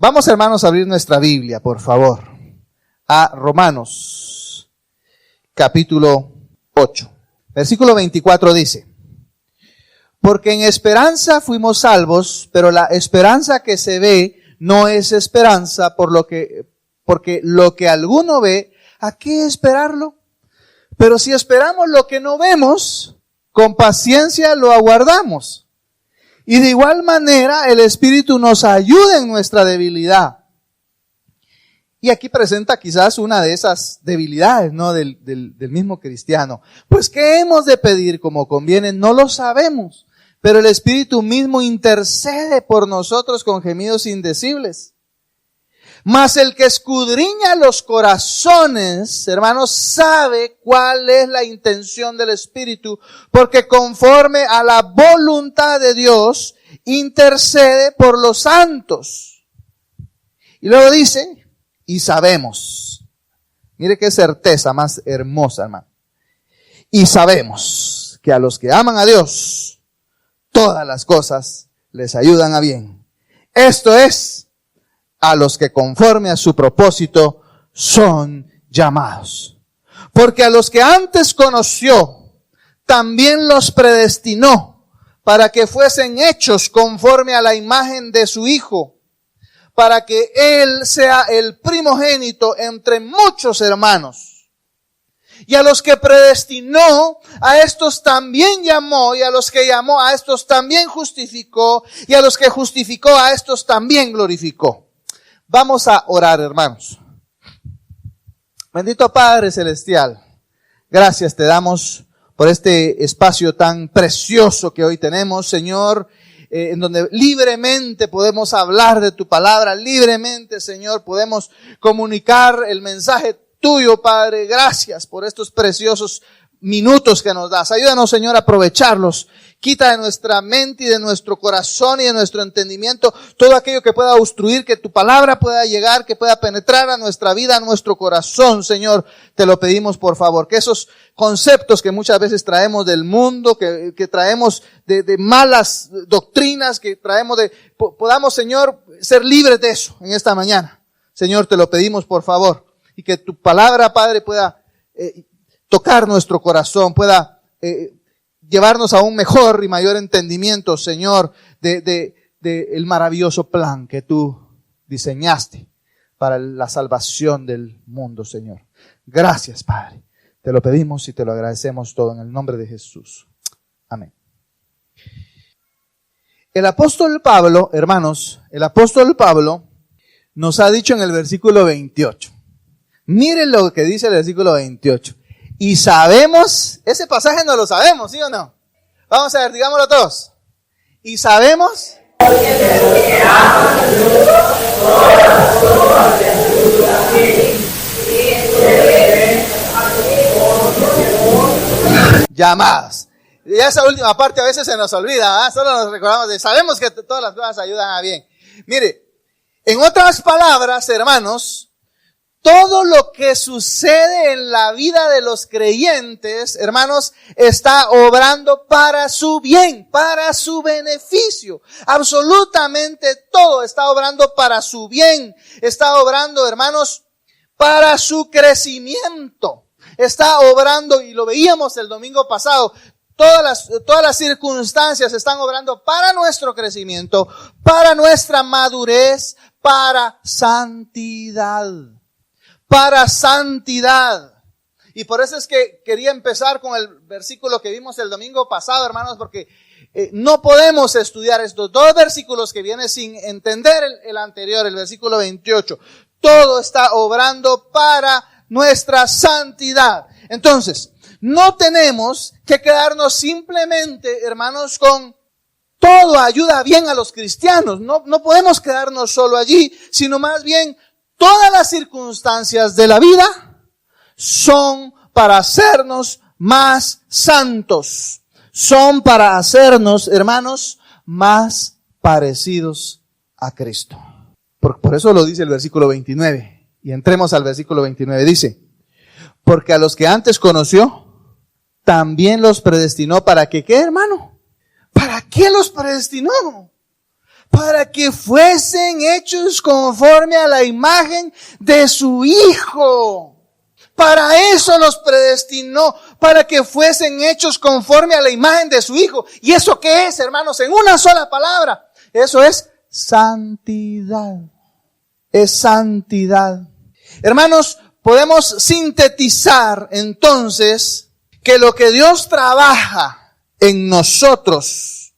Vamos, hermanos, a abrir nuestra Biblia, por favor, a Romanos, capítulo 8. Versículo 24 dice: porque en esperanza fuimos salvos, pero la esperanza que se ve no es esperanza, porque lo que alguno ve, ¿a qué esperarlo? Pero si esperamos lo que no vemos, con paciencia lo aguardamos. Y de igual manera el Espíritu nos ayuda en nuestra debilidad. Y aquí presenta quizás una de esas debilidades, ¿no? del mismo cristiano. Pues, ¿qué hemos de pedir como conviene? No lo sabemos. Pero el Espíritu mismo intercede por nosotros con gemidos indecibles. Mas el que escudriña los corazones, hermanos, sabe cuál es la intención del Espíritu, porque conforme a la voluntad de Dios, intercede por los santos. Y luego dice, y sabemos. Mire qué certeza más hermosa, hermano. Y sabemos que a los que aman a Dios, todas las cosas les ayudan a bien. Esto es, a los que conforme a su propósito son llamados. Porque a los que antes conoció, también los predestinó para que fuesen hechos conforme a la imagen de su Hijo, para que Él sea el primogénito entre muchos hermanos. Y a los que predestinó, a estos también llamó, y a los que llamó, a estos también justificó, y a los que justificó, a estos también glorificó. Vamos a orar, hermanos. Bendito Padre Celestial, gracias te damos por este espacio tan precioso que hoy tenemos, Señor, en donde libremente podemos hablar de tu palabra, libremente, Señor, podemos comunicar el mensaje tuyo, Padre. Gracias por estos preciosos minutos que nos das. Ayúdanos, Señor, a aprovecharlos. Quita de nuestra mente y de nuestro corazón y de nuestro entendimiento todo aquello que pueda obstruir, que tu palabra pueda llegar, que pueda penetrar a nuestra vida, a nuestro corazón, Señor. Te lo pedimos, por favor. Que esos conceptos que muchas veces traemos del mundo, que traemos de malas doctrinas, que traemos podamos, Señor, ser libres de eso en esta mañana. Señor, te lo pedimos, por favor. Y que tu palabra, Padre, pueda tocar nuestro corazón, pueda llevarnos a un mejor y mayor entendimiento, Señor, de el maravilloso plan que tú diseñaste para la salvación del mundo, Señor. Gracias, Padre. Te lo pedimos y te lo agradecemos todo en el nombre de Jesús. Amén. El apóstol Pablo, hermanos, nos ha dicho en el versículo 28. Miren lo que dice el versículo 28. Y sabemos, ese pasaje no lo sabemos, ¿sí o no? Vamos a ver, digámoslo todos. Y sabemos. Llamadas. Y esa última parte a veces se nos olvida, ¿eh? Solo nos recordamos de, sabemos que todas las cosas ayudan a bien. Mire, en otras palabras, hermanos, todo lo que sucede en la vida de los creyentes, hermanos, está obrando para su bien, para su beneficio. Absolutamente todo está obrando para su bien. Está obrando, hermanos, para su crecimiento. Está obrando, y lo veíamos el domingo pasado, todas las circunstancias están obrando para nuestro crecimiento, para nuestra madurez, para santidad. Para santidad. Y por eso es que quería empezar con el versículo que vimos el domingo pasado, hermanos, porque no podemos estudiar estos dos versículos que vienen sin entender el anterior, el versículo 28. Todo está obrando para nuestra santidad. Entonces, no tenemos que quedarnos simplemente, hermanos, con todo ayuda bien a los cristianos. No podemos quedarnos solo allí, sino más bien todas las circunstancias de la vida son para hacernos más santos. Son para hacernos, hermanos, más parecidos a Cristo. Por eso lo dice el versículo 29. Y entremos al versículo 29. Dice, porque a los que antes conoció, también los predestinó. ¿Para qué, hermano? ¿Para qué los predestinó? para que fuesen hechos conforme a la imagen de su Hijo. Para eso los predestinó, para que fuesen hechos conforme a la imagen de su Hijo. ¿Y eso qué es, hermanos? En una sola palabra. Eso es santidad. Es santidad. Hermanos, podemos sintetizar entonces que lo que Dios trabaja en nosotros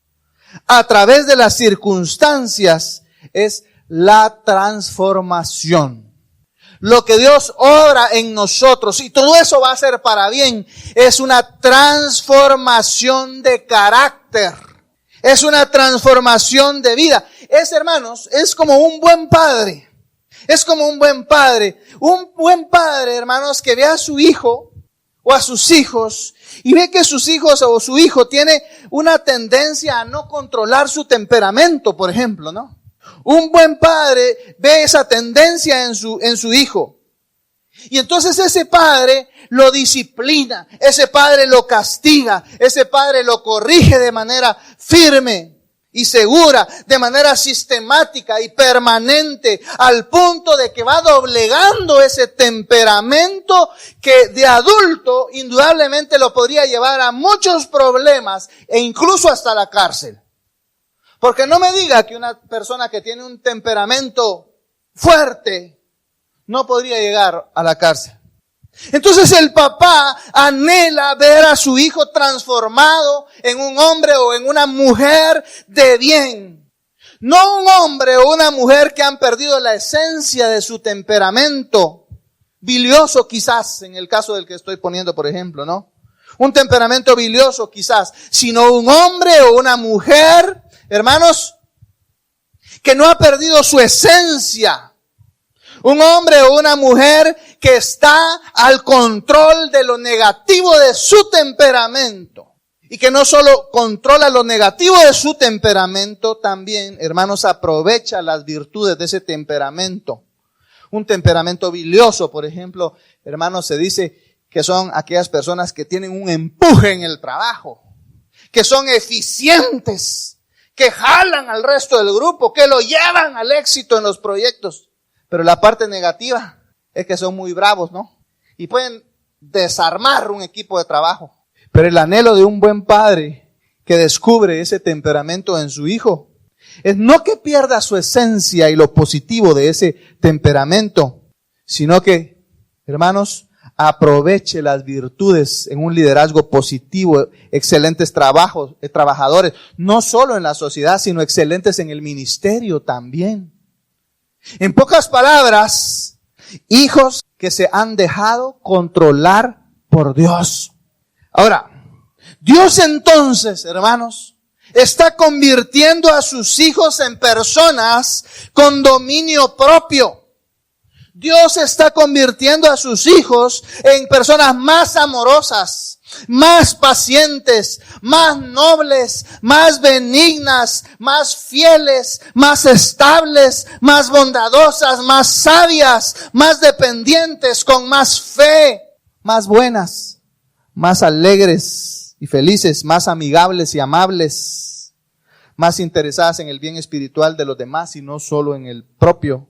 a través de las circunstancias es la transformación. Lo que Dios obra en nosotros, y todo eso va a ser para bien, es una transformación de carácter. Es una transformación de vida. Es, hermanos, es como un buen padre. Es como un buen padre. Un buen padre, hermanos, que ve a su hijo o a sus hijos y ve que sus hijos o su hijo tiene una tendencia a no controlar su temperamento, por ejemplo, ¿no? Un buen padre ve esa tendencia en su hijo. Y entonces ese padre lo disciplina, ese padre lo castiga, ese padre lo corrige de manera firme y segura, de manera sistemática y permanente, al punto de que va doblegando ese temperamento que de adulto indudablemente lo podría llevar a muchos problemas e incluso hasta la cárcel. Porque no me diga que una persona que tiene un temperamento fuerte no podría llegar a la cárcel. Entonces el papá anhela ver a su hijo transformado en un hombre o en una mujer de bien. No un hombre o una mujer que han perdido la esencia de su temperamento, bilioso quizás, en el caso del que estoy poniendo por ejemplo, ¿no? Un temperamento bilioso quizás, sino un hombre o una mujer, hermanos, que no ha perdido su esencia. Un hombre o una mujer que está al control de lo negativo de su temperamento. Y que no solo controla lo negativo de su temperamento, también, hermanos, aprovecha las virtudes de ese temperamento. Un temperamento bilioso, por ejemplo, hermanos, se dice que son aquellas personas que tienen un empuje en el trabajo, que son eficientes, que jalan al resto del grupo, que lo llevan al éxito en los proyectos. Pero la parte negativa es que son muy bravos, ¿no? Y pueden desarmar un equipo de trabajo. Pero el anhelo de un buen padre que descubre ese temperamento en su hijo es no que pierda su esencia y lo positivo de ese temperamento, sino que, hermanos, aproveche las virtudes en un liderazgo positivo, excelentes trabajadores, no solo en la sociedad, sino excelentes en el ministerio también. En pocas palabras, hijos que se han dejado controlar por Dios. Ahora, Dios entonces, hermanos, está convirtiendo a sus hijos en personas con dominio propio. Dios está convirtiendo a sus hijos en personas más amorosas, más pacientes, más nobles, más benignas, más fieles, más estables, más bondadosas, más sabias, más dependientes, con más fe, más buenas, más alegres y felices, más amigables y amables, más interesadas en el bien espiritual de los demás y no solo en el propio,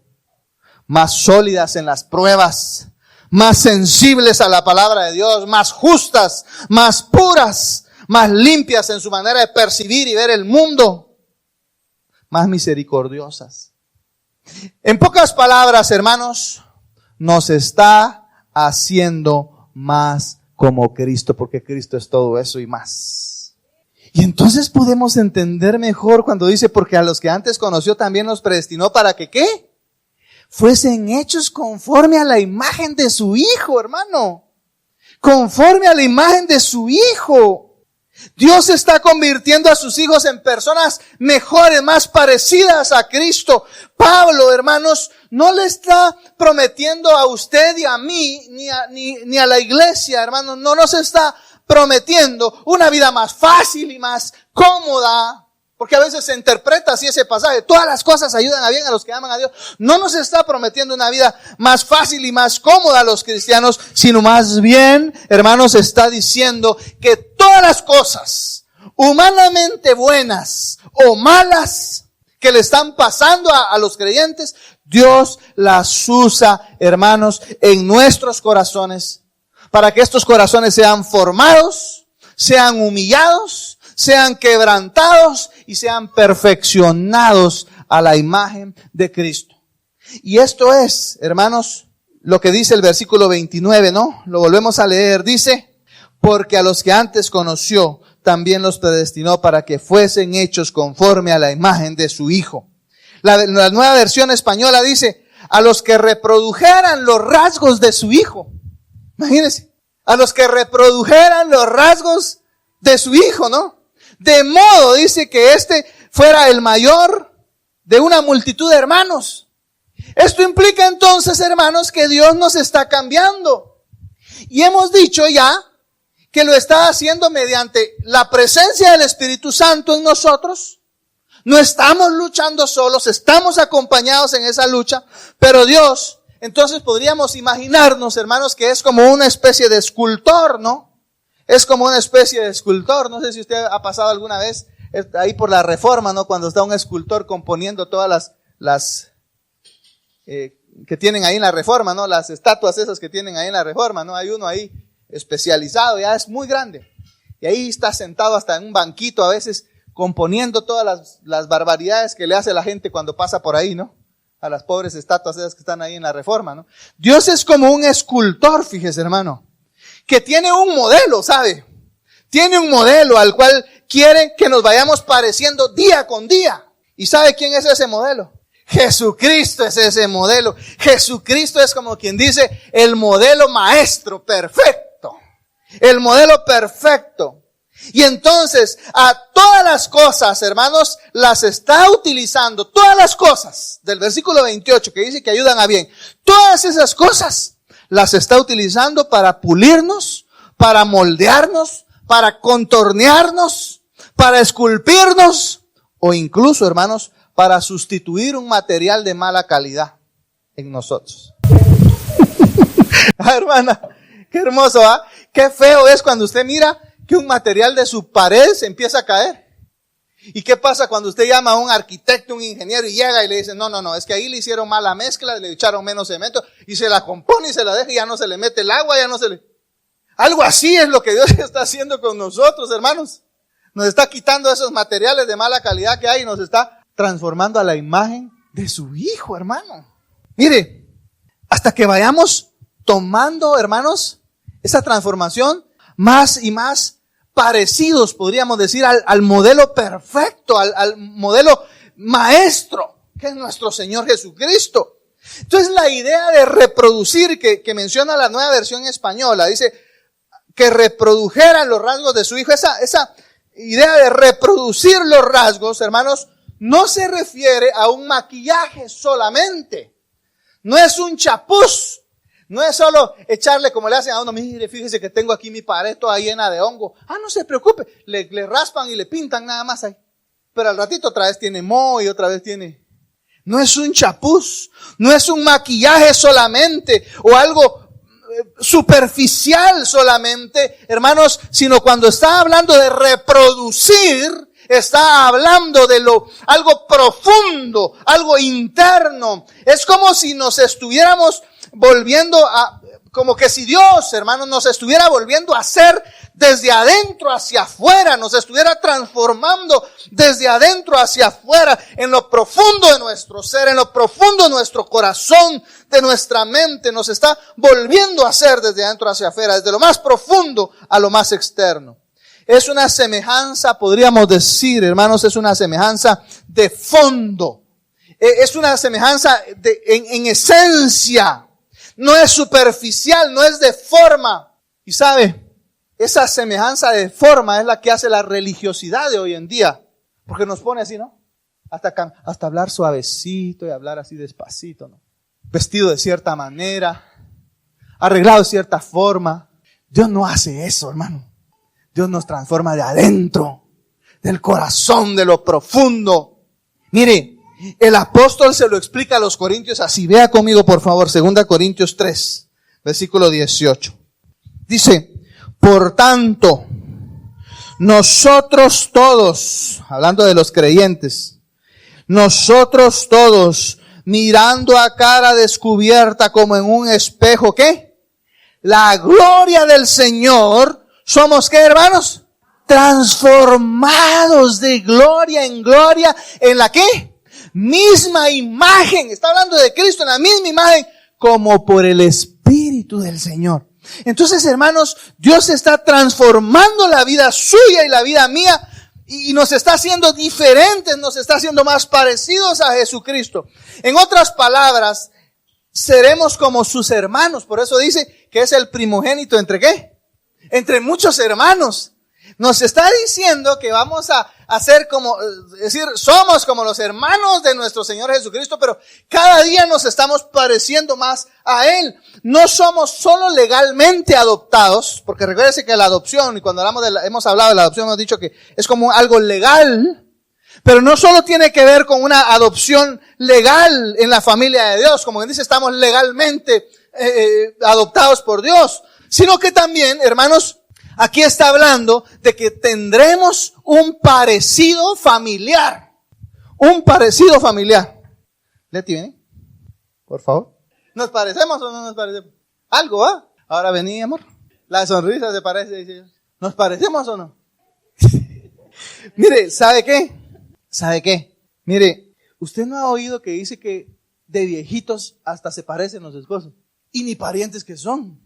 más sólidas en las pruebas, más sensibles a la palabra de Dios, más justas, más puras, más limpias en su manera de percibir y ver el mundo, más misericordiosas. En pocas palabras, hermanos, nos está haciendo más como Cristo, porque Cristo es todo eso y más. Y entonces podemos entender mejor cuando dice, porque a los que antes conoció también los predestinó para que, ¿qué? Fuesen hechos conforme a la imagen de su Hijo, hermano. Conforme a la imagen de su Hijo. Dios está convirtiendo a sus hijos en personas mejores, más parecidas a Cristo. Pablo, hermanos, no le está prometiendo a usted y a mí, ni a la iglesia, hermanos, no nos está prometiendo una vida más fácil y más cómoda. Porque a veces se interpreta así ese pasaje. Todas las cosas ayudan a bien a los que aman a Dios. No nos está prometiendo una vida más fácil y más cómoda a los cristianos, sino más bien, hermanos, está diciendo que todas las cosas humanamente buenas o malas que le están pasando a los creyentes, Dios las usa, hermanos, en nuestros corazones, para que estos corazones sean formados, sean humillados, sean quebrantados y sean perfeccionados a la imagen de Cristo. Y esto es, hermanos, lo que dice el versículo 29, ¿no? Lo volvemos a leer. Dice, porque a los que antes conoció, también los predestinó para que fuesen hechos conforme a la imagen de su Hijo. La nueva versión española dice, a los que reprodujeran los rasgos de su Hijo. Imagínense, a los que reprodujeran los rasgos de su Hijo, ¿no? De modo, dice, que este fuera el mayor de una multitud de hermanos. Esto implica entonces, hermanos, que Dios nos está cambiando. Y hemos dicho ya que lo está haciendo mediante la presencia del Espíritu Santo en nosotros. No estamos luchando solos, estamos acompañados en esa lucha, pero Dios, entonces podríamos imaginarnos, hermanos, que es como una especie de escultor, ¿no? Es como una especie de escultor. No sé si usted ha pasado alguna vez ahí por la Reforma, ¿no? Cuando está un escultor componiendo todas las que tienen ahí en la Reforma, ¿no? Las estatuas esas que tienen ahí en la Reforma, ¿no? Hay uno ahí especializado, ya es muy grande. Y ahí está sentado hasta en un banquito a veces componiendo todas las barbaridades que le hace la gente cuando pasa por ahí, ¿no? A las pobres estatuas esas que están ahí en la Reforma, ¿no? Dios es como un escultor, fíjese, hermano, que tiene un modelo, ¿sabe? Tiene un modelo al cual quiere que nos vayamos pareciendo día con día. ¿Y sabe quién es ese modelo? Jesucristo es ese modelo. Jesucristo es como quien dice el modelo maestro perfecto. El modelo perfecto. Y entonces a todas las cosas, hermanos, las está utilizando. Todas las cosas del versículo 28 que dice que ayudan a bien. Todas esas cosas las está utilizando para pulirnos, para moldearnos, para contornearnos, para esculpirnos o incluso, hermanos, para sustituir un material de mala calidad en nosotros. Hermana, qué hermoso, ¿ah? Qué feo es cuando usted mira que un material de su pared se empieza a caer. ¿Y qué pasa cuando usted llama a un arquitecto, un ingeniero y llega y le dice, no, es que ahí le hicieron mala mezcla, le echaron menos cemento y se la compone y se la deja y ya no se le mete el agua, ya no se le... Algo así es lo que Dios está haciendo con nosotros, hermanos. Nos está quitando esos materiales de mala calidad que hay y nos está transformando a la imagen de su Hijo, hermano. Mire, hasta que vayamos tomando, hermanos, esa transformación más y más parecidos, podríamos decir, al modelo perfecto, al modelo maestro, que es nuestro Señor Jesucristo. Entonces la idea de reproducir, que menciona la nueva versión española, dice que reprodujeran los rasgos de su Hijo. Esa idea de reproducir los rasgos, hermanos, no se refiere a un maquillaje solamente. No es un chapuz. No es solo echarle como le hacen a uno, mire, fíjese que tengo aquí mi pared toda llena de hongo. No se preocupe, le raspan y le pintan nada más ahí. Pero al ratito otra vez tiene moho y otra vez tiene... No es un chapuz, no es un maquillaje solamente o algo superficial solamente, hermanos, sino cuando está hablando de reproducir, está hablando de algo profundo, algo interno. Es como si nos estuviéramos volviendo como que si Dios, hermanos, nos estuviera volviendo a hacer desde adentro hacia afuera, nos estuviera transformando desde adentro hacia afuera, en lo profundo de nuestro ser, en lo profundo de nuestro corazón, de nuestra mente, nos está volviendo a hacer desde adentro hacia afuera, desde lo más profundo a lo más externo. Es una semejanza, podríamos decir, hermanos, es una semejanza de fondo, es una semejanza en esencia. No es superficial, no es de forma. Y sabe, esa semejanza de forma es la que hace la religiosidad de hoy en día. Porque nos pone así, ¿no? Hasta hablar suavecito y hablar así despacito, ¿no? Vestido de cierta manera, arreglado de cierta forma. Dios no hace eso, hermano. Dios nos transforma de adentro, del corazón, de lo profundo. Mire, el apóstol se lo explica a los corintios así. Vea conmigo, por favor, 2 Corintios 3, versículo 18. Dice, por tanto, nosotros todos, hablando de los creyentes, nosotros todos, mirando a cara descubierta como en un espejo, ¿qué? La gloria del Señor, somos ¿qué, hermanos? Transformados de gloria en gloria, ¿en la qué? Misma imagen, está hablando de Cristo, en la misma imagen, como por el Espíritu del Señor. Entonces, hermanos, Dios está transformando la vida suya y la vida mía, y nos está haciendo diferentes, nos está haciendo más parecidos a Jesucristo. En otras palabras, seremos como sus hermanos. Por eso dice que es el primogénito ¿entre qué? Entre muchos hermanos. Nos está diciendo que vamos a ser como, es decir, somos como los hermanos de nuestro Señor Jesucristo, pero cada día nos estamos pareciendo más a Él. No somos solo legalmente adoptados, porque recuérdense que la adopción, y cuando hemos hablado de la adopción, hemos dicho que es como algo legal, pero no solo tiene que ver con una adopción legal en la familia de Dios, como dice, estamos legalmente adoptados por Dios, sino que también, hermanos, aquí está hablando de que tendremos un parecido familiar. Un parecido familiar. Leti, ¿viene? Por favor. ¿Nos parecemos o no nos parecemos? Algo, ¿ah? Ahora vení, amor. La sonrisa se parece, dice. ¿Nos parecemos o no? Mire, ¿sabe qué? ¿Sabe qué? Mire, usted no ha oído que dice que de viejitos hasta se parecen los esposos. Y ni parientes que son.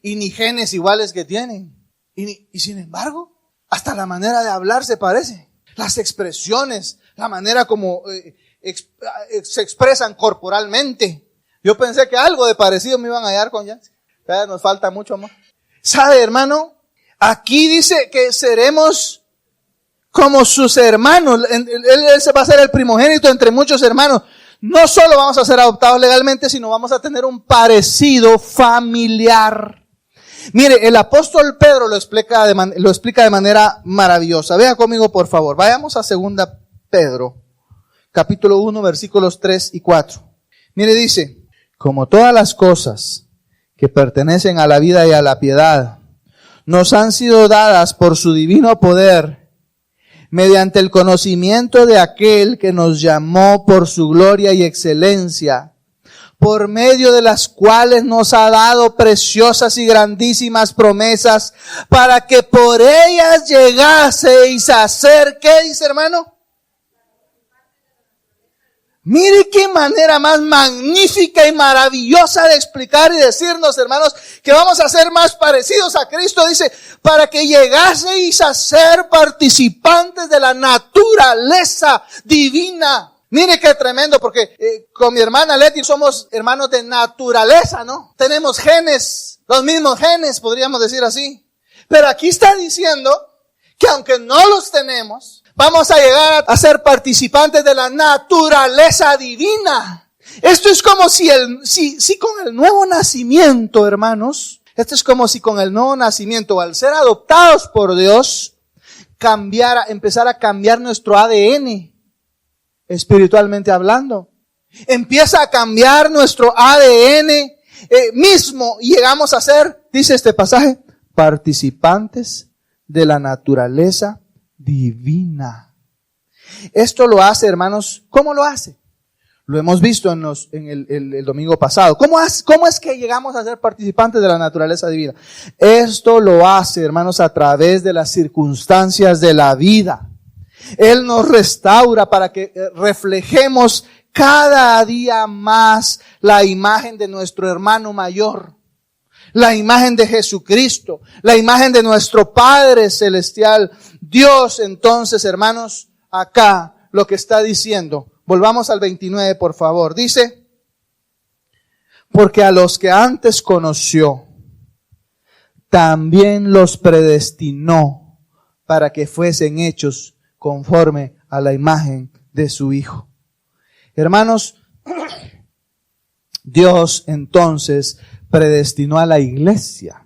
Y ni genes iguales que tienen. Y sin embargo, hasta la manera de hablar se parece. Las expresiones, la manera como se expresan corporalmente. Yo pensé que algo de parecido me iban a hallar con Yancy. Pero nos falta mucho más. ¿Sabe, hermano? Aquí dice que seremos como sus hermanos. Él se va a ser el primogénito entre muchos hermanos. No solo vamos a ser adoptados legalmente, sino vamos a tener un parecido familiar. Mire, el apóstol Pedro lo explica de manera maravillosa. Vean conmigo, por favor. Vayamos a 2 Pedro, capítulo 1, versículos 3 y 4. Mire, dice, como todas las cosas que pertenecen a la vida y a la piedad, nos han sido dadas por su divino poder, mediante el conocimiento de aquel que nos llamó por su gloria y excelencia, por medio de las cuales nos ha dado preciosas y grandísimas promesas, para que por ellas llegaseis a ser, ¿qué dice, hermano? Mire qué manera más magnífica y maravillosa de explicar y decirnos, hermanos, que vamos a ser más parecidos a Cristo. Dice, para que llegaseis a ser participantes de la naturaleza divina. Mire qué tremendo, porque con mi hermana Leti somos hermanos de naturaleza, ¿no? Tenemos genes, los mismos genes, podríamos decir así. Pero aquí está diciendo que aunque no los tenemos, vamos a llegar a ser participantes de la naturaleza divina. Esto es como si con el nuevo nacimiento, hermanos, esto es como si con el nuevo nacimiento, al ser adoptados por Dios, empezara a cambiar nuestro ADN. Espiritualmente hablando, empieza a cambiar nuestro ADN mismo y llegamos a ser, dice este pasaje, participantes de la naturaleza divina. Esto lo hace, hermanos, ¿cómo lo hace? Lo hemos visto en el domingo pasado. ¿Cómo es que llegamos a ser participantes de la naturaleza divina? Esto lo hace, hermanos, a través de las circunstancias de la vida. Él nos restaura para que reflejemos cada día más la imagen de nuestro hermano mayor, la imagen de Jesucristo, la imagen de nuestro Padre Celestial. Dios, entonces, hermanos, acá lo que está diciendo, volvamos al 29, por favor, dice, porque a los que antes conoció, también los predestinó para que fuesen hechos conforme a la imagen de su Hijo. Hermanos, Dios entonces predestinó a la iglesia.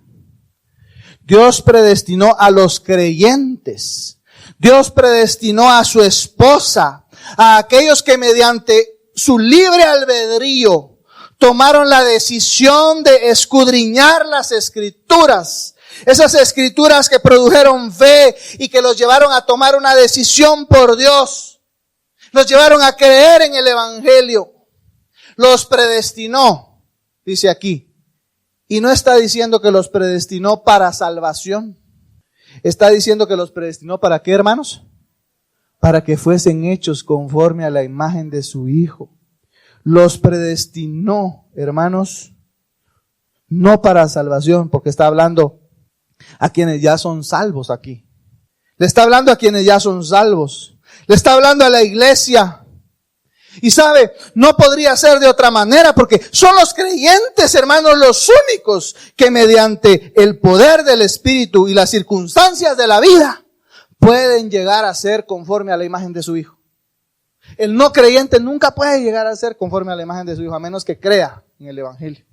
Dios predestinó a los creyentes. Dios predestinó a su esposa, a aquellos que mediante su libre albedrío tomaron la decisión de escudriñar las Escrituras. Esas Escrituras que produjeron fe y que los llevaron a tomar una decisión por Dios. Los llevaron a creer en el evangelio. Los predestinó, dice aquí. Y no está diciendo que los predestinó para salvación. Está diciendo que los predestinó ¿para qué, hermanos? Para que fuesen hechos conforme a la imagen de su Hijo. Los predestinó, hermanos, no para salvación, porque está hablando a quienes ya son salvos aquí. Le está hablando a quienes ya son salvos. Le está hablando a la iglesia. Y sabe, no podría ser de otra manera, porque son los creyentes, hermanos, los únicos que mediante el poder del Espíritu y las circunstancias de la vida pueden llegar a ser conforme a la imagen de su Hijo. El no creyente nunca puede llegar a ser conforme a la imagen de su Hijo, a menos que crea en el evangelio.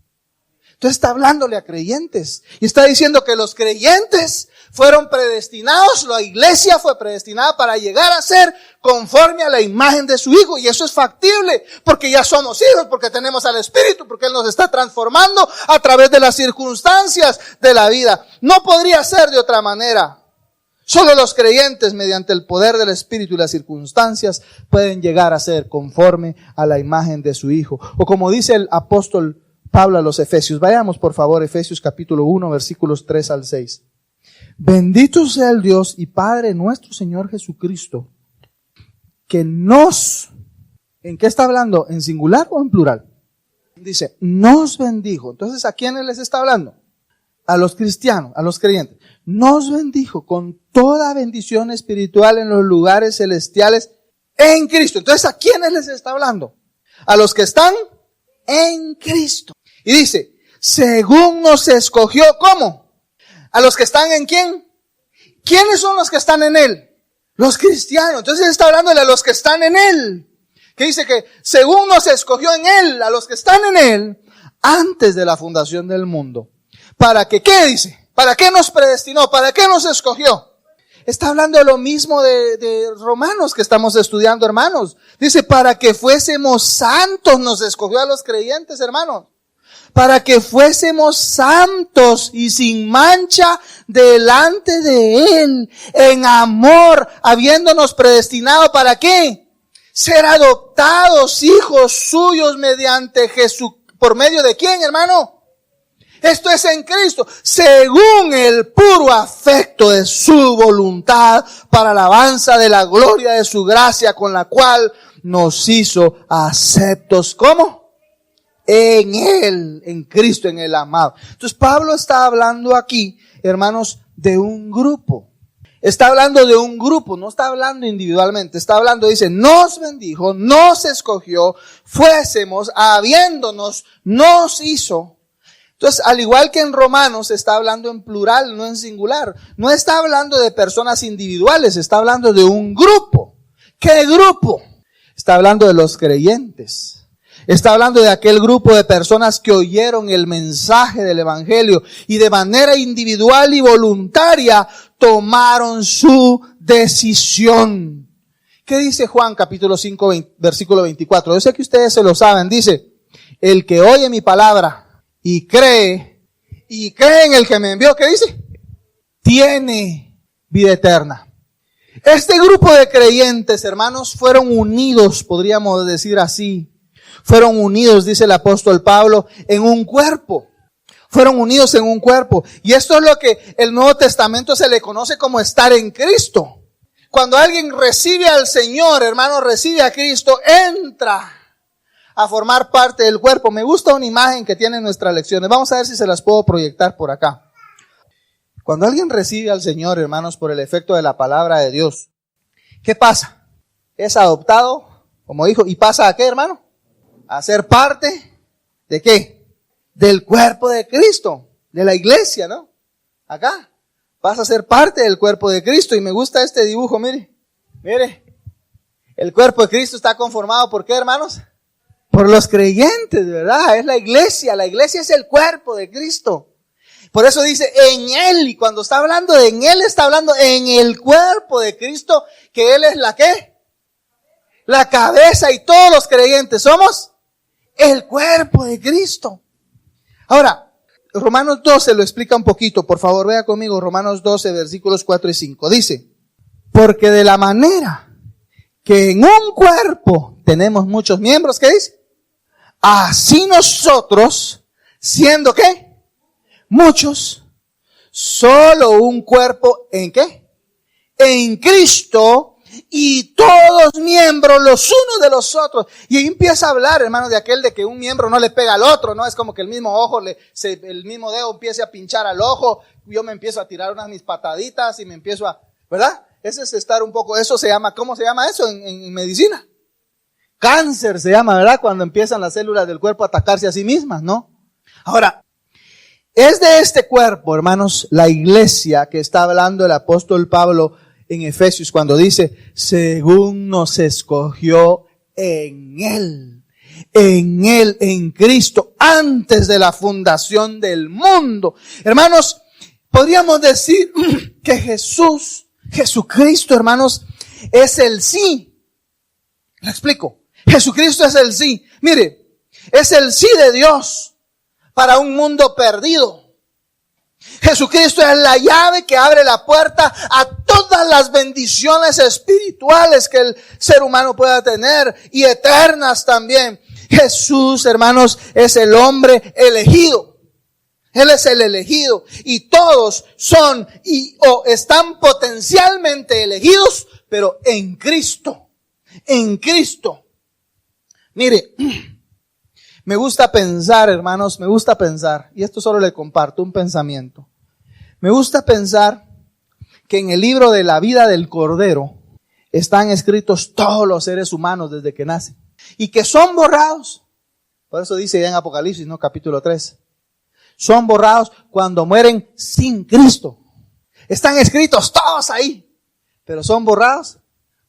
Entonces está hablándole a creyentes y está diciendo que los creyentes fueron predestinados, la iglesia fue predestinada para llegar a ser conforme a la imagen de su Hijo, y eso es factible porque ya somos hijos, porque tenemos al Espíritu, porque Él nos está transformando a través de las circunstancias de la vida. No podría ser de otra manera. Solo los creyentes, mediante el poder del Espíritu y las circunstancias, pueden llegar a ser conforme a la imagen de su Hijo. O como dice el apóstol Pablo a los Efesios. Vayamos por favor, Efesios capítulo 1, versículos 3 al 6. Bendito sea el Dios y Padre nuestro Señor Jesucristo, que nos, ¿en qué está hablando? ¿En singular o en plural? Dice, nos bendijo. Entonces, ¿a quiénes les está hablando? A los cristianos, a los creyentes. Nos bendijo con toda bendición espiritual en los lugares celestiales en Cristo. Entonces, ¿a quiénes les está hablando? A los que están en Cristo. Y dice, según nos escogió, ¿cómo? ¿A los que están en quién? ¿Quiénes son los que están en Él? Los cristianos. Entonces está hablándole a los que están en Él. Que dice que según nos escogió en Él, a los que están en Él, antes de la fundación del mundo. ¿Para que qué dice? ¿Para qué nos predestinó? ¿Para qué nos escogió? Está hablando de lo mismo de Romanos que estamos estudiando, hermanos. Dice, para que fuésemos santos, nos escogió a los creyentes, hermanos. Para que fuésemos santos y sin mancha delante de Él, en amor, habiéndonos predestinado, ¿para qué? Ser adoptados hijos suyos mediante Jesús. ¿Por medio de quién, hermano? Esto es en Cristo, según el puro afecto de su voluntad, para alabanza de la gloria de su gracia, con la cual nos hizo aceptos. ¿Cómo? En Él, en Cristo, en el amado. Entonces Pablo está hablando aquí, hermanos, de un grupo. Está hablando de un grupo, no está hablando individualmente. Está hablando, dice, nos bendijo, nos escogió, fuésemos, habiéndonos, nos hizo. Entonces, al igual que en Romanos, está hablando en plural, no en singular. No está hablando de personas individuales, está hablando de un grupo. ¿Qué grupo? Está hablando de los creyentes. Está hablando de aquel grupo de personas que oyeron el mensaje del evangelio y de manera individual y voluntaria tomaron su decisión. ¿Qué dice Juan capítulo 5, versículo 24? Yo sé que ustedes se lo saben. Dice, el que oye mi palabra y cree en el que me envió, ¿qué dice? Tiene vida eterna. Este grupo de creyentes, hermanos, fueron unidos, podríamos decir así. Fueron unidos, dice el apóstol Pablo, en un cuerpo. Fueron unidos en un cuerpo. Y esto es lo que el Nuevo Testamento se le conoce como estar en Cristo. Cuando alguien recibe al Señor, hermano, recibe a Cristo, entra a formar parte del cuerpo. Me gusta una imagen que tienen nuestras lecciones. Vamos a ver si se las puedo proyectar por acá. Cuando alguien recibe al Señor, hermanos, por el efecto de la palabra de Dios, ¿qué pasa? Es adoptado, como dijo, y pasa a ¿qué, hermano? A ser parte ¿de qué? Del cuerpo de Cristo, de la iglesia, ¿no? Acá pasa a ser parte del cuerpo de Cristo. Y me gusta este dibujo, mire. El cuerpo de Cristo está conformado ¿por qué, hermanos? Por los creyentes, ¿verdad? Es la iglesia es el cuerpo de Cristo. Por eso dice en Él, y cuando está hablando de en Él, está hablando en el cuerpo de Cristo, que Él es la ¿qué? La cabeza, y todos los creyentes somos el cuerpo de Cristo. Ahora, Romanos 12 lo explica un poquito, por favor, vea conmigo, Romanos 12, versículos 4 y 5. Dice, porque de la manera que en un cuerpo tenemos muchos miembros, ¿qué dice? Así nosotros, siendo ¿qué? Muchos, solo un cuerpo, ¿en qué? En Cristo, y todos miembros los unos de los otros. Y ahí empieza a hablar, hermano, de aquel de que un miembro no le pega al otro, ¿no? Es como que el mismo ojo, el mismo dedo empiece a pinchar al ojo, yo me empiezo a tirar unas mis pataditas y me empiezo a, ¿verdad? Ese es estar un poco, eso se llama, ¿cómo se llama eso en medicina? Cáncer se llama, ¿verdad? Cuando empiezan las células del cuerpo a atacarse a sí mismas, ¿no? Ahora, es de este cuerpo, hermanos, la iglesia que está hablando el apóstol Pablo en Efesios cuando dice, según nos escogió en Él, en Cristo, antes de la fundación del mundo. Hermanos, podríamos decir que Jesucristo, hermanos, es el sí. ¿Lo explico? Jesucristo es el sí. Mire, es el sí de Dios para un mundo perdido. Jesucristo es la llave que abre la puerta a todas las bendiciones espirituales que el ser humano pueda tener y eternas también. Jesús, hermanos, es el hombre elegido. Él es el elegido y todos son o están potencialmente elegidos, pero en Cristo. En Cristo. Mire, me gusta pensar, hermanos, y esto solo le comparto un pensamiento. Me gusta pensar que en el libro de la vida del Cordero están escritos todos los seres humanos desde que nacen y que son borrados. Por eso dice ya en Apocalipsis, ¿no? Capítulo 3. Son borrados cuando mueren sin Cristo. Están escritos todos ahí, pero son borrados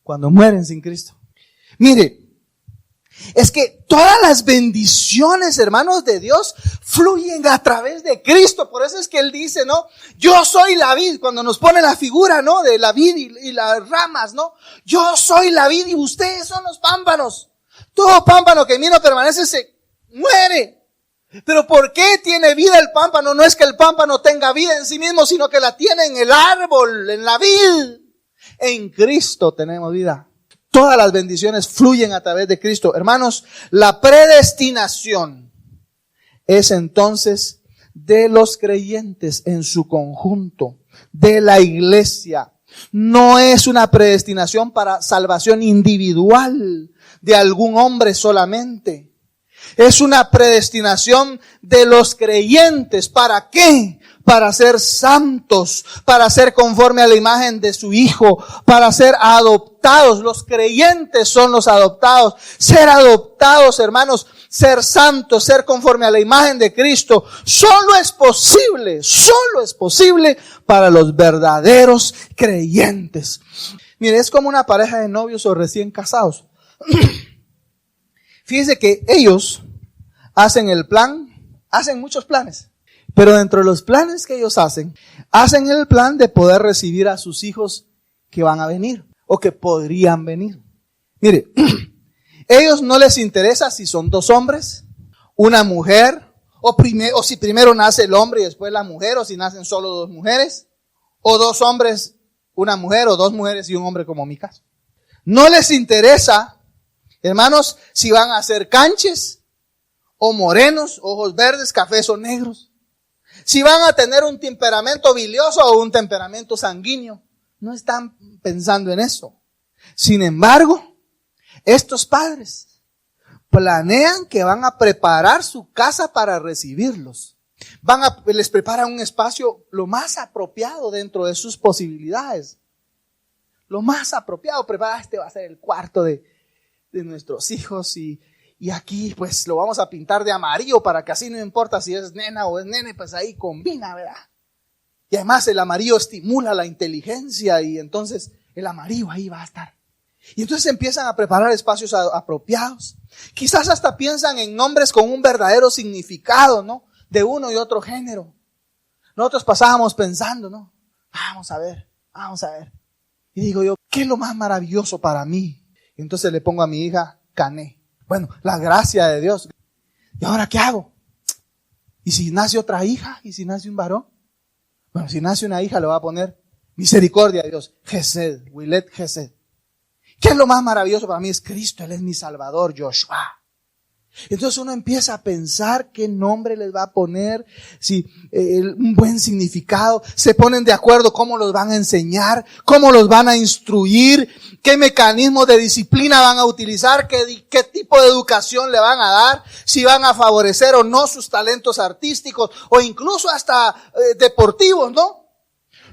cuando mueren sin Cristo. Mire, es que todas las bendiciones, hermanos, de Dios fluyen a través de Cristo. Por eso es que Él dice, ¿no? Yo soy la vid, cuando nos pone la figura, ¿no? De la vid y las ramas, ¿no? Yo soy la vid y ustedes son los pámpanos. Todo pámpano que en mí no permanece se muere. Pero ¿por qué tiene vida el pámpano? No es que el pámpano tenga vida en sí mismo, sino que la tiene en el árbol, en la vid. En Cristo tenemos vida. Todas las bendiciones fluyen a través de Cristo. Hermanos, la predestinación es entonces de los creyentes en su conjunto, de la iglesia. No es una predestinación para salvación individual de algún hombre solamente. Es una predestinación de los creyentes. ¿Para qué? Para ser santos, para ser conforme a la imagen de su Hijo, para ser adoptados. Los creyentes son los adoptados. Ser adoptados, hermanos, ser santos, ser conforme a la imagen de Cristo, solo es posible para los verdaderos creyentes. Mire, es como una pareja de novios o recién casados. Fíjese que ellos hacen el plan, hacen muchos planes. Pero dentro de los planes que ellos hacen el plan de poder recibir a sus hijos que van a venir o que podrían venir. Mire, ellos no les interesa si son dos hombres, una mujer, o si primero nace el hombre y después la mujer, o si nacen solo dos mujeres, o dos hombres, una mujer, o dos mujeres y un hombre como mi caso. No les interesa, hermanos, si van a ser canches o morenos, ojos verdes, cafés o negros. Si van a tener un temperamento bilioso o un temperamento sanguíneo. No están pensando en eso. Sin embargo, estos padres planean que van a preparar su casa para recibirlos. Les preparan un espacio lo más apropiado dentro de sus posibilidades. Lo más apropiado. Este va a ser el cuarto de nuestros hijos y aquí pues lo vamos a pintar de amarillo para que así no importa si es nena o es nene, pues ahí combina, ¿verdad? Y además el amarillo estimula la inteligencia y entonces el amarillo ahí va a estar. Y entonces empiezan a preparar espacios apropiados. Quizás hasta piensan en nombres con un verdadero significado, ¿no? De uno y otro género. Nosotros pasábamos pensando, ¿no? Vamos a ver. Y digo yo, ¿qué es lo más maravilloso para mí? Y entonces le pongo a mi hija Cané. Bueno, la gracia de Dios. ¿Y ahora qué hago? ¿Y si nace otra hija? ¿Y si nace un varón? Bueno, si nace una hija le voy a poner misericordia de Dios. Gesed, Wilet Gesed. ¿Qué es lo más maravilloso para mí? Es Cristo, Él es mi Salvador, Joshua. Entonces uno empieza a pensar qué nombre les va a poner, si un buen significado, se ponen de acuerdo cómo los van a enseñar, cómo los van a instruir, qué mecanismos de disciplina van a utilizar, qué tipo de educación le van a dar, si van a favorecer o no sus talentos artísticos o incluso hasta deportivos, ¿no?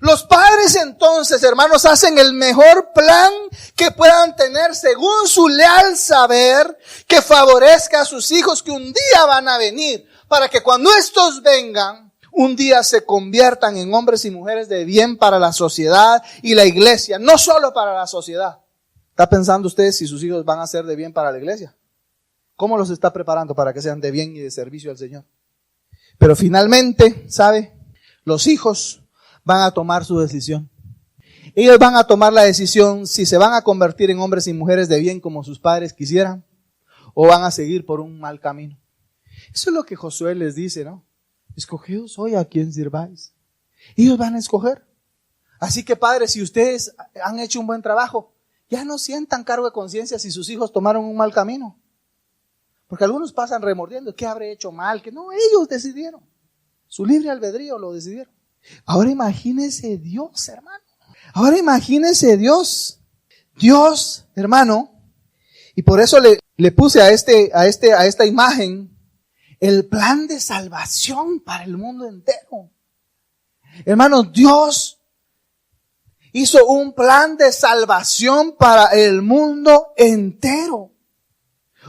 Los padres entonces, hermanos, hacen el mejor plan que puedan tener según su leal saber, que favorezca a sus hijos que un día van a venir, para que cuando estos vengan, un día se conviertan en hombres y mujeres de bien para la sociedad y la iglesia, no solo para la sociedad. ¿Está pensando usted si sus hijos van a ser de bien para la iglesia? ¿Cómo los está preparando para que sean de bien y de servicio al Señor? Pero finalmente, ¿sabe? Los hijos van a tomar su decisión. Ellos van a tomar la decisión si se van a convertir en hombres y mujeres de bien como sus padres quisieran o van a seguir por un mal camino. Eso es lo que Josué les dice, ¿no? Escogeos hoy a quien sirváis. Ellos van a escoger. Así que padres, si ustedes han hecho un buen trabajo, ya no sientan cargo de conciencia si sus hijos tomaron un mal camino. Porque algunos pasan remordiendo, ¿qué habré hecho mal? Que no, ellos decidieron. Su libre albedrío lo decidieron. Ahora imagínese Dios, hermano. Ahora imagínese Dios. Dios, hermano. Y por eso le puse a esta imagen el plan de salvación para el mundo entero. Hermano, Dios hizo un plan de salvación para el mundo entero.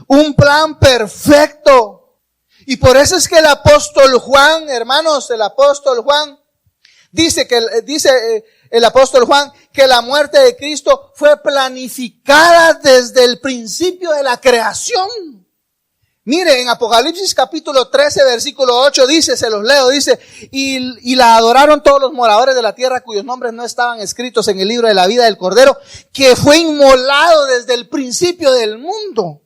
Un plan perfecto. Y por eso es que el apóstol Juan, hermanos, el apóstol Juan, dice el apóstol Juan que la muerte de Cristo fue planificada desde el principio de la creación. Mire, en Apocalipsis capítulo 13, versículo 8 dice, se los leo, dice, y la adoraron todos los moradores de la tierra cuyos nombres no estaban escritos en el libro de la vida del Cordero, que fue inmolado desde el principio del mundo.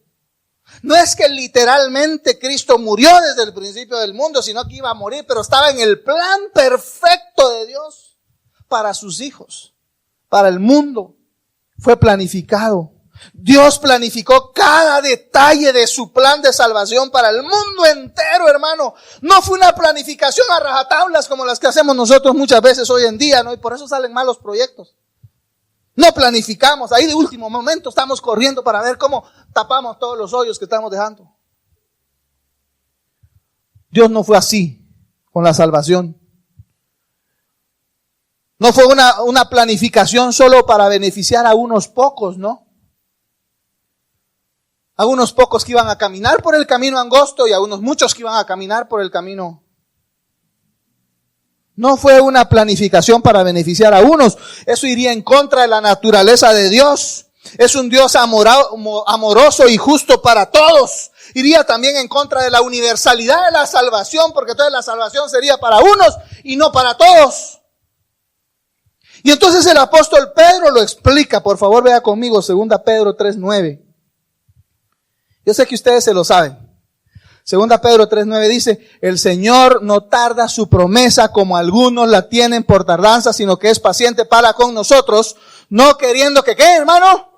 No es que literalmente Cristo murió desde el principio del mundo, sino que iba a morir, pero estaba en el plan perfecto de Dios para sus hijos, para el mundo. Fue planificado. Dios planificó cada detalle de su plan de salvación para el mundo entero, hermano. No fue una planificación a rajatablas como las que hacemos nosotros muchas veces hoy en día, ¿no? Y por eso salen malos proyectos. No planificamos, ahí de último momento estamos corriendo para ver cómo tapamos todos los hoyos que estamos dejando. Dios no fue así con la salvación. No fue una planificación solo para beneficiar a unos pocos, ¿no? A unos pocos que iban a caminar por el camino angosto y a unos muchos que iban a caminar por el camino. No fue una planificación para beneficiar a unos. Eso iría en contra de la naturaleza de Dios. Es un Dios amoroso y justo para todos. Iría también en contra de la universalidad de la salvación, porque entonces la salvación sería para unos y no para todos. Y entonces el apóstol Pedro lo explica. Por favor, vea conmigo 2 Pedro 3:9. Yo sé que ustedes se lo saben. 2 Pedro 3:9 dice, el Señor no tarda su promesa como algunos la tienen por tardanza, sino que es paciente para con nosotros, no queriendo que, ¿qué, hermano?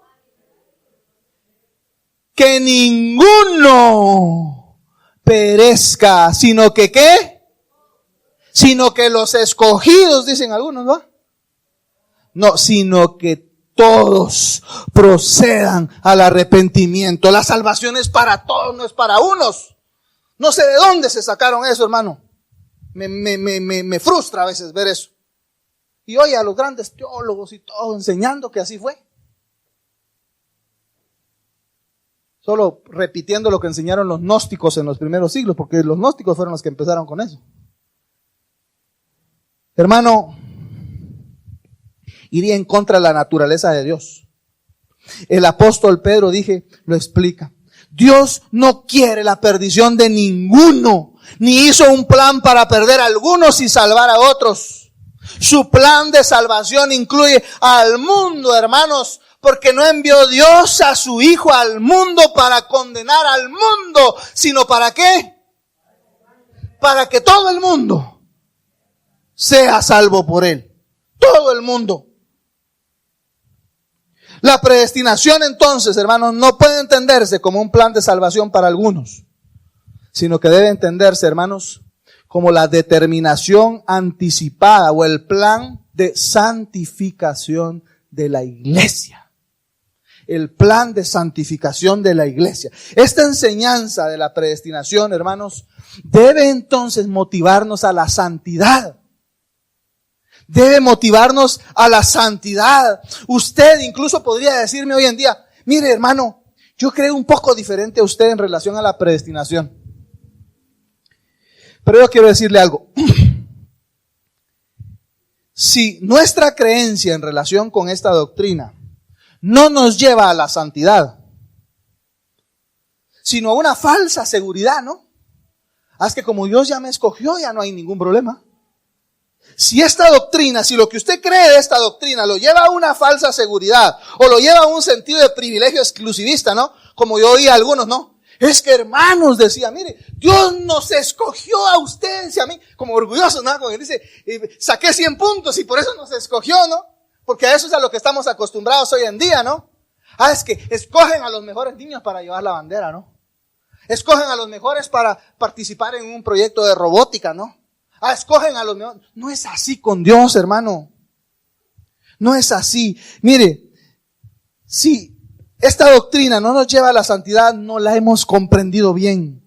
Que ninguno perezca, sino que, ¿qué? Sino que los escogidos, dicen algunos, ¿no? No, sino que todos procedan al arrepentimiento. La salvación es para todos, no es para unos. No sé de dónde se sacaron eso, hermano. Me frustra a veces ver eso. Y oye a los grandes teólogos y todo enseñando que así fue. Solo repitiendo lo que enseñaron los gnósticos en los primeros siglos, porque los gnósticos fueron los que empezaron con eso. Hermano, iría en contra de la naturaleza de Dios. El apóstol Pedro, lo explica. Dios no quiere la perdición de ninguno, ni hizo un plan para perder a algunos y salvar a otros. Su plan de salvación incluye al mundo, hermanos, porque no envió Dios a su Hijo al mundo para condenar al mundo, sino ¿para qué? Para que todo el mundo sea salvo por Él. Todo el mundo. La predestinación, entonces, hermanos, no puede entenderse como un plan de salvación para algunos, sino que debe entenderse, hermanos, como la determinación anticipada o el plan de santificación de la iglesia. El plan de santificación de la iglesia. Esta enseñanza de la predestinación, hermanos, debe entonces motivarnos a la santidad. Debe motivarnos a la santidad. Usted incluso podría decirme hoy en día, mire hermano, yo creo un poco diferente a usted en relación a la predestinación. Pero yo quiero decirle algo. Si nuestra creencia en relación con esta doctrina no nos lleva a la santidad, sino a una falsa seguridad, ¿no? Es que como Dios ya me escogió, ya no hay ningún problema. Si esta doctrina, si lo que usted cree de esta doctrina lo lleva a una falsa seguridad o lo lleva a un sentido de privilegio exclusivista, ¿no? Como yo oí a algunos, ¿no? Es que hermanos, decía, mire, Dios nos escogió a ustedes y a mí, como orgullosos, ¿no? Como dice, saqué 100 puntos y por eso nos escogió, ¿no? Porque a eso es a lo que estamos acostumbrados hoy en día, ¿no? Es que escogen a los mejores niños para llevar la bandera, ¿no? Escogen a los mejores para participar en un proyecto de robótica, ¿no? Escogen a los mejores. No es así con Dios, hermano. No es así. Mire, si esta doctrina no nos lleva a la santidad, no la hemos comprendido bien.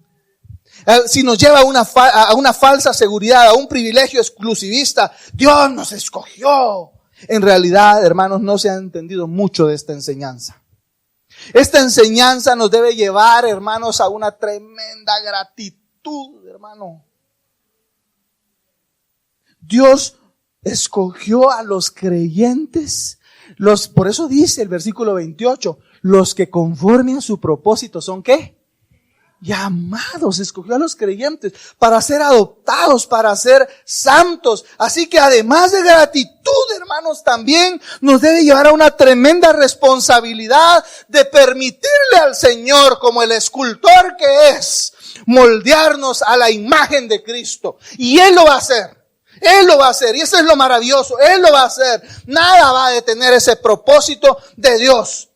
Si nos lleva a una falsa seguridad, a un privilegio exclusivista, Dios nos escogió. En realidad, hermanos, no se ha entendido mucho de esta enseñanza. Esta enseñanza nos debe llevar, hermanos, a una tremenda gratitud, hermano. Dios escogió a los creyentes, por eso dice el versículo 28, los que conforme a su propósito son ¿qué? Llamados, escogió a los creyentes para ser adoptados, para ser santos. Así que además de gratitud, hermanos, también nos debe llevar a una tremenda responsabilidad de permitirle al Señor, como el escultor que es, moldearnos a la imagen de Cristo. Y Él lo va a hacer. Él lo va a hacer. Y eso es lo maravilloso. Él lo va a hacer. Nada va a detener ese propósito de Dios.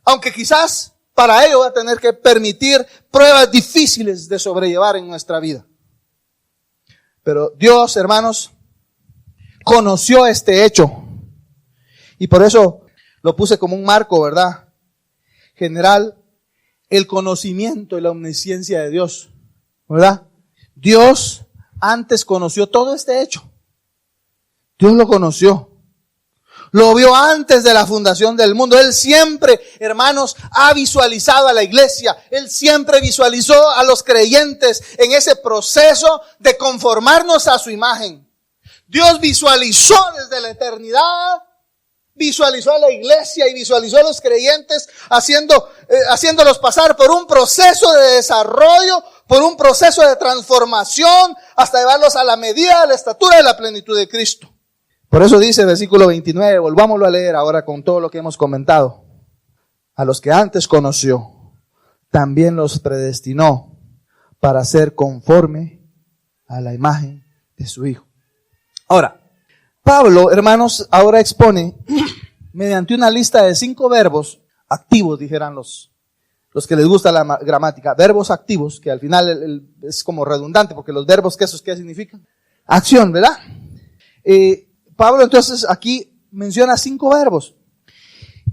Aunque quizás para ello va a tener que permitir pruebas difíciles de sobrellevar en nuestra vida. Pero Dios, hermanos, conoció este hecho. Y por eso lo puse como un marco, ¿verdad? General, el conocimiento y la omnisciencia de Dios, ¿verdad? Dios antes conoció todo este hecho. Dios lo conoció. Lo vio antes de la fundación del mundo. Él siempre, hermanos, ha visualizado a la iglesia. Él siempre visualizó a los creyentes en ese proceso de conformarnos a su imagen. Dios visualizó desde la eternidad, visualizó a la iglesia y visualizó a los creyentes haciéndolos pasar por un proceso de desarrollo, por un proceso de transformación, hasta llevarlos a la medida de la estatura de la plenitud de Cristo. Por eso dice el versículo 29, volvámoslo a leer ahora con todo lo que hemos comentado. A los que antes conoció, también los predestinó para ser conforme a la imagen de su Hijo. Ahora, Pablo, hermanos, ahora expone mediante una lista de 5 verbos activos, dijeran los que les gusta la gramática, verbos activos, que al final es como redundante, porque los verbos, ¿qué significan? Acción, ¿verdad? Pablo entonces aquí menciona 5 verbos.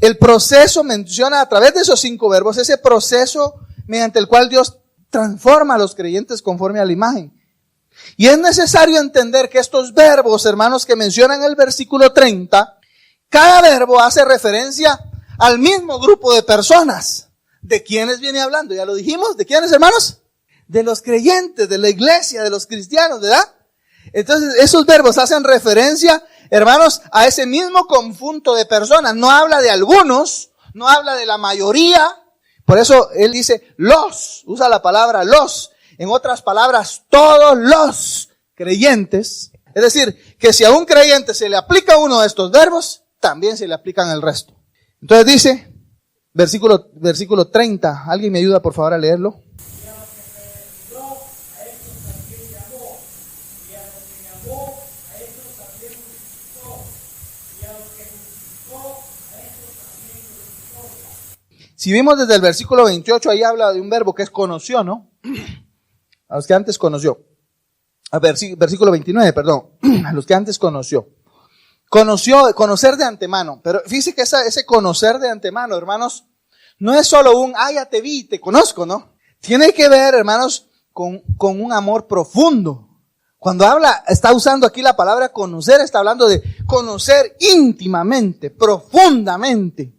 El proceso menciona a través de esos 5 verbos, ese proceso mediante el cual Dios transforma a los creyentes conforme a la imagen. Y es necesario entender que estos verbos, hermanos, que mencionan en el versículo 30, cada verbo hace referencia al mismo grupo de personas. ¿De quiénes viene hablando? Ya lo dijimos. ¿De quiénes, hermanos? De los creyentes, de la iglesia, de los cristianos, ¿verdad? Entonces, esos verbos hacen referencia, hermanos, a ese mismo conjunto de personas. No habla de algunos, no habla de la mayoría. Por eso él dice usa la palabra los. En otras palabras, todos los creyentes. Es decir, que si a un creyente se le aplica uno de estos verbos, también se le aplican el resto. Entonces dice, versículo 30, ¿alguien me ayuda por favor a leerlo? Si vimos desde el versículo 28, ahí habla de un verbo que es conoció, ¿no? A los que antes conoció. Versículo 29, perdón. A los que antes conoció. Conocer de antemano. Pero fíjese que ese conocer de antemano, hermanos, no es solo ya te vi, te conozco, ¿no? Tiene que ver, hermanos, con un amor profundo. Cuando está usando aquí la palabra conocer, está hablando de conocer íntimamente, profundamente.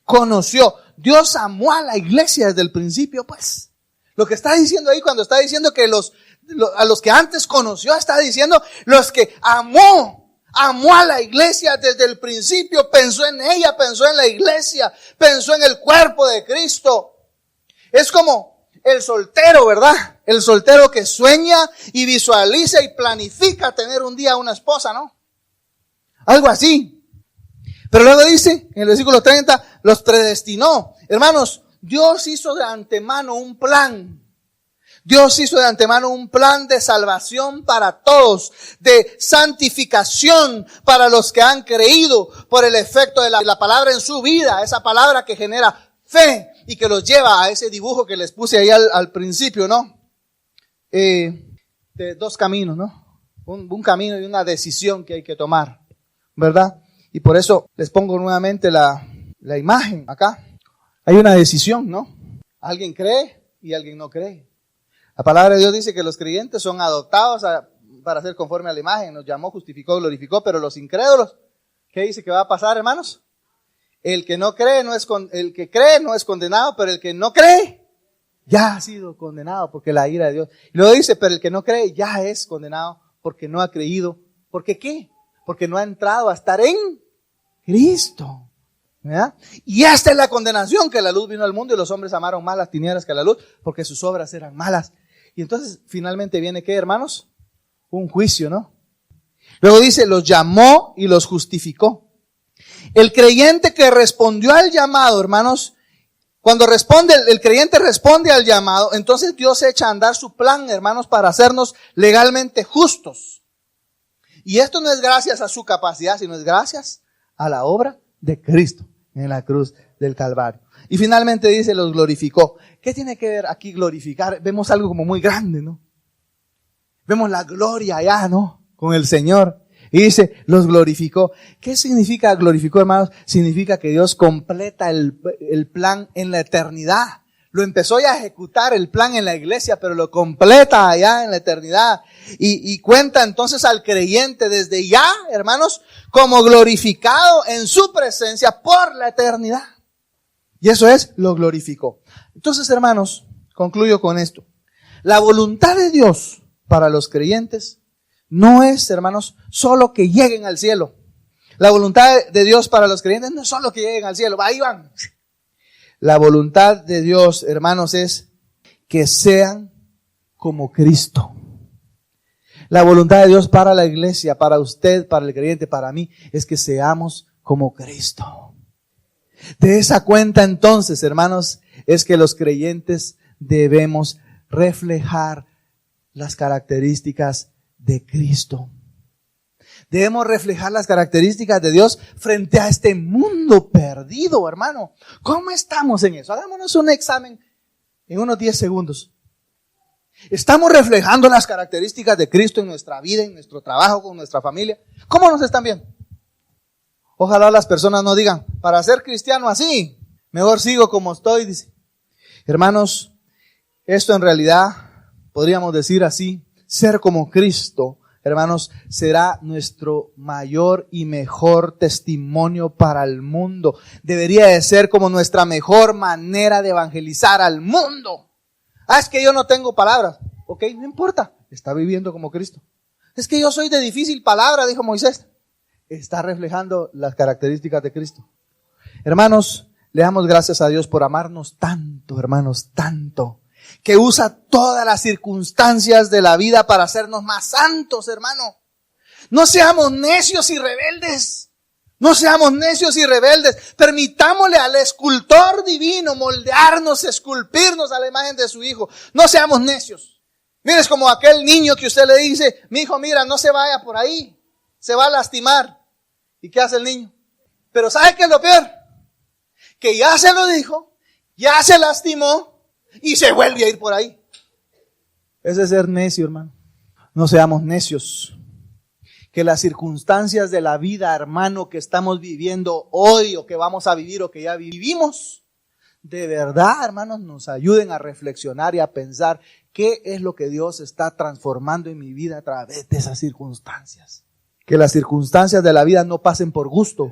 Conoció. Dios amó a la iglesia desde el principio, pues. Lo que está diciendo ahí, cuando está diciendo que a los que antes conoció, está diciendo los que amó a la iglesia desde el principio, pensó en ella, pensó en la iglesia, pensó en el cuerpo de Cristo. Es como el soltero, ¿verdad? El soltero que sueña y visualiza y planifica tener un día una esposa, ¿no? Algo así. Pero luego dice, en el versículo 30, los predestinó. Hermanos, Dios hizo de antemano un plan. Dios hizo de antemano un plan de salvación para todos, de santificación para los que han creído por el efecto de la palabra en su vida, esa palabra que genera fe y que los lleva a ese dibujo que les puse ahí al principio, ¿no? De dos caminos, ¿no? Un camino y una decisión que hay que tomar, ¿verdad? Y por eso les pongo nuevamente la imagen acá. Hay una decisión, ¿no? Alguien cree y alguien no cree. La palabra de Dios dice que los creyentes son adoptados para ser conforme a la imagen. Nos llamó, justificó, glorificó, pero los incrédulos, ¿qué dice que va a pasar, hermanos? El que cree no es condenado, pero el que no cree ya ha sido condenado porque la ira de Dios. Y luego dice, pero el que no cree ya es condenado porque no ha creído. ¿Por qué qué? Porque no ha entrado a estar en Cristo. ¿Verdad? Y esta es la condenación, que la luz vino al mundo y los hombres amaron más las tinieblas que la luz porque sus obras eran malas. Y entonces finalmente viene ¿qué, hermanos? Un juicio, ¿no? Luego dice, los llamó y los justificó. El creyente que respondió al llamado, hermanos, cuando el creyente responde al llamado, entonces Dios echa a andar su plan, hermanos, para hacernos legalmente justos. Y esto no es gracias a su capacidad, sino es gracias a la obra de Cristo en la cruz del Calvario. Y finalmente dice, los glorificó. ¿Qué tiene que ver aquí glorificar? Vemos algo como muy grande, ¿no? Vemos la gloria allá, ¿no? Con el Señor. Y dice, los glorificó. ¿Qué significa glorificó, hermanos? Significa que Dios completa el plan en la eternidad. Lo empezó ya a ejecutar el plan en la iglesia, pero lo completa allá en la eternidad. Y cuenta entonces al creyente desde ya, hermanos, como glorificado en su presencia por la eternidad. Y eso es, lo glorificó. Entonces, hermanos, concluyo con esto. La voluntad de Dios para los creyentes no es, hermanos, solo que lleguen al cielo. La voluntad de Dios para los creyentes no es solo que lleguen al cielo. Ahí van. La voluntad de Dios, hermanos, es que sean como Cristo. La voluntad de Dios para la iglesia, para usted, para el creyente, para mí, es que seamos como Cristo. De esa cuenta entonces, hermanos, es que los creyentes debemos reflejar las características de Cristo. Debemos reflejar las características de Dios frente a este mundo perdido, hermano. ¿Cómo estamos en eso? Hagámonos un examen en unos 10 segundos. ¿Estamos reflejando las características de Cristo en nuestra vida, en nuestro trabajo, con nuestra familia? ¿Cómo nos están viendo? Ojalá las personas no digan, para ser cristiano así, mejor sigo como estoy, dice. Hermanos, esto en realidad, podríamos decir así, ser como Cristo, hermanos, será nuestro mayor y mejor testimonio para el mundo. Debería de ser como nuestra mejor manera de evangelizar al mundo. Es que yo no tengo palabras. Ok, no importa, está viviendo como Cristo. Es que yo soy de difícil palabra, dijo Moisés. Está reflejando las características de Cristo. Hermanos, le damos gracias a Dios por amarnos tanto, hermanos, tanto, que usa todas las circunstancias de la vida para hacernos más santos, hermano. No seamos necios y rebeldes. No seamos necios y rebeldes. Permitámosle al escultor divino moldearnos, esculpirnos a la imagen de su Hijo. No seamos necios. Mire, es como aquel niño que usted le dice, mi hijo, mira, no se vaya por ahí. Se va a lastimar. ¿Y qué hace el niño? Pero ¿sabe qué es lo peor? Que ya se lo dijo ya se lastimó y se vuelve a ir por ahí. Ese es ser necio, hermano. No seamos necios. Que las circunstancias de la vida, hermano, que estamos viviendo hoy o que vamos a vivir o que ya vivimos, de verdad, hermanos, nos ayuden a reflexionar y a pensar qué es lo que Dios está transformando en mi vida a través de esas circunstancias. Que las circunstancias de la vida no pasen por gusto.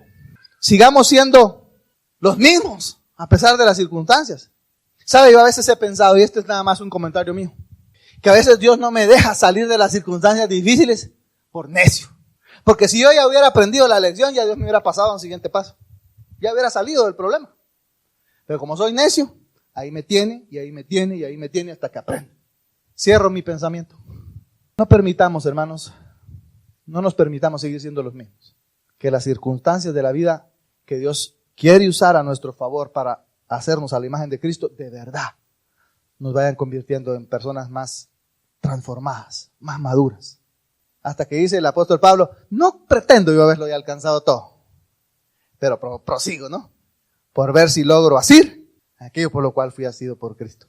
Sigamos siendo los mismos a pesar de las circunstancias. ¿Sabe? Yo a veces he pensado, y esto es nada más un comentario mío, que a veces Dios no me deja salir de las circunstancias difíciles por necio. Porque si yo ya hubiera aprendido la lección, ya Dios me hubiera pasado a un siguiente paso. Ya hubiera salido del problema. Pero como soy necio, ahí me tiene, y ahí me tiene, y ahí me tiene hasta que aprendo. Cierro mi pensamiento. No permitamos, hermanos, no nos permitamos seguir siendo los mismos. Que las circunstancias de la vida que Dios quiere usar a nuestro favor para hacernos a la imagen de Cristo, de verdad, nos vayan convirtiendo en personas más transformadas, más maduras. Hasta que dice el apóstol Pablo, no pretendo yo haberlo ya alcanzado todo, pero prosigo, ¿no? Por ver si logro asir aquello por lo cual fui asido por Cristo.